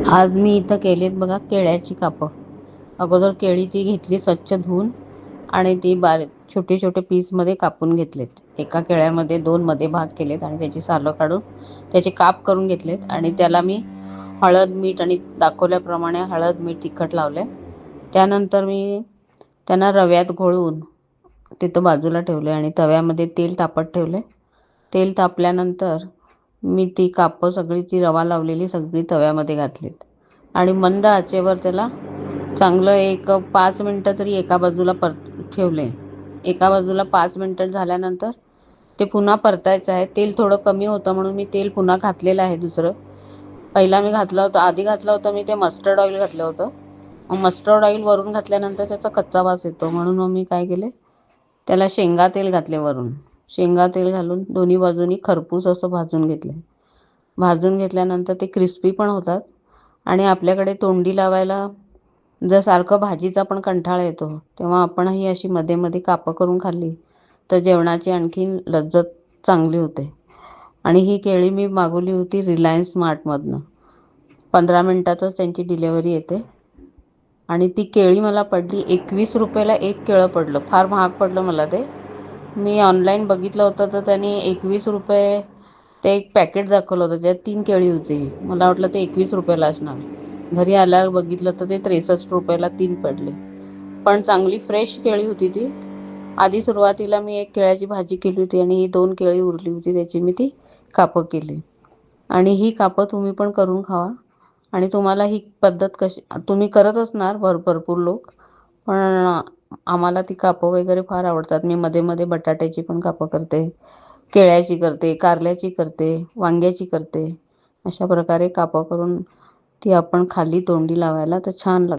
आज मी इथं केलीत बघा केळ्याची कापं. अगोदर केळी ती घेतली स्वच्छ धुवून आणि ती बारीक छोटे छोटे पीसमध्ये कापून घेतलेत. एका केळ्यामध्ये दोन मध्ये भाग केलेत आणि त्याची सालं काढून त्याचे काप करून घेतलेत आणि त्याला मी हळद मीठ आणि दाखवल्याप्रमाणे हळद मीठ तिखट लावले. त्यानंतर मी त्यांना रव्यात घोळवून तिथं बाजूला ठेवले आणि तव्यामध्ये तेल तापत ठेवले. तेल तापल्यानंतर मी ती कापं सगळी ती रवा लावलेली सगळी तव्यामध्ये घातलीत आणि मंद आचेवर त्याला चांगलं एक 5 मिनटं तरी एका बाजूला ठेवले. एका बाजूला 5 मिनटं झाल्यानंतर ते पुन्हा परतायचं आहे. तेल थोडं कमी होतं म्हणून मी तेल पुन्हा घातलेलं आहे दुसरं. पहिला मी घातलं होतं आधी घातलं होतं मी ते मस्टर्ड ऑइल घातलं होतं. मग मस्टर्ड ऑइल वरून घातल्यानंतर त्याचा कच्चा वास येतो म्हणून मग मी काय केले त्याला शेंगा तेल घातले वरून. शेंगा तेल घालून दोन्ही बाजूनी खरपूस असं भाजून घेतले. भाजून घेतल्यानंतर ते क्रिस्पी पण होतात आणि आपल्याकडे तोंडी लावायला जर सारखं भाजीचा पण कंटाळा येतो तेव्हा आपण ही अशी मध्ये मध्ये कापं करून खाल्ली तर जेवणाची आणखीन लज्जत चांगली होते. आणि ही केळी मी मागवली होती रिलायन्स स्मार्टमधनं. 15 मिनटातच त्यांची डिलेवरी येते आणि ती केळी मला पडली 21 रुपयाला एक केळं पडलं. फार महाग पडलं मला ते. मी ऑनलाईन बघितलं होतं तर त्यांनी 21 रुपये ते एक पॅकेट दाखवलं होतं ज्यात 3 केळी होती. मला वाटलं ते 21 रुपयाला असणार. घरी आल्यावर बघितलं तर ते 63 रुपयाला 3 पडले. पण चांगली फ्रेश केळी होती ती. आधी सुरुवातीला मी एक केळ्याची भाजी केली होती आणि ही 2 केळी उरली होती त्याची मी ती कापं केली. आणि ही कापं तुम्ही पण करून खावा. आणि तुम्हाला ही पद्धत कशी तुम्ही करत असणार भरपूर लोक, पण आम्हाला ती कापं वगैरे फार आवडतात. मी मध्ये मध्ये बटाट्याची पण कापं करते, केळ्याची करते, कारल्याची करते, वांग्याची करते. अशा प्रकारे कापं करून ती आपण खाली तोंडी लावायला तर छान लागते.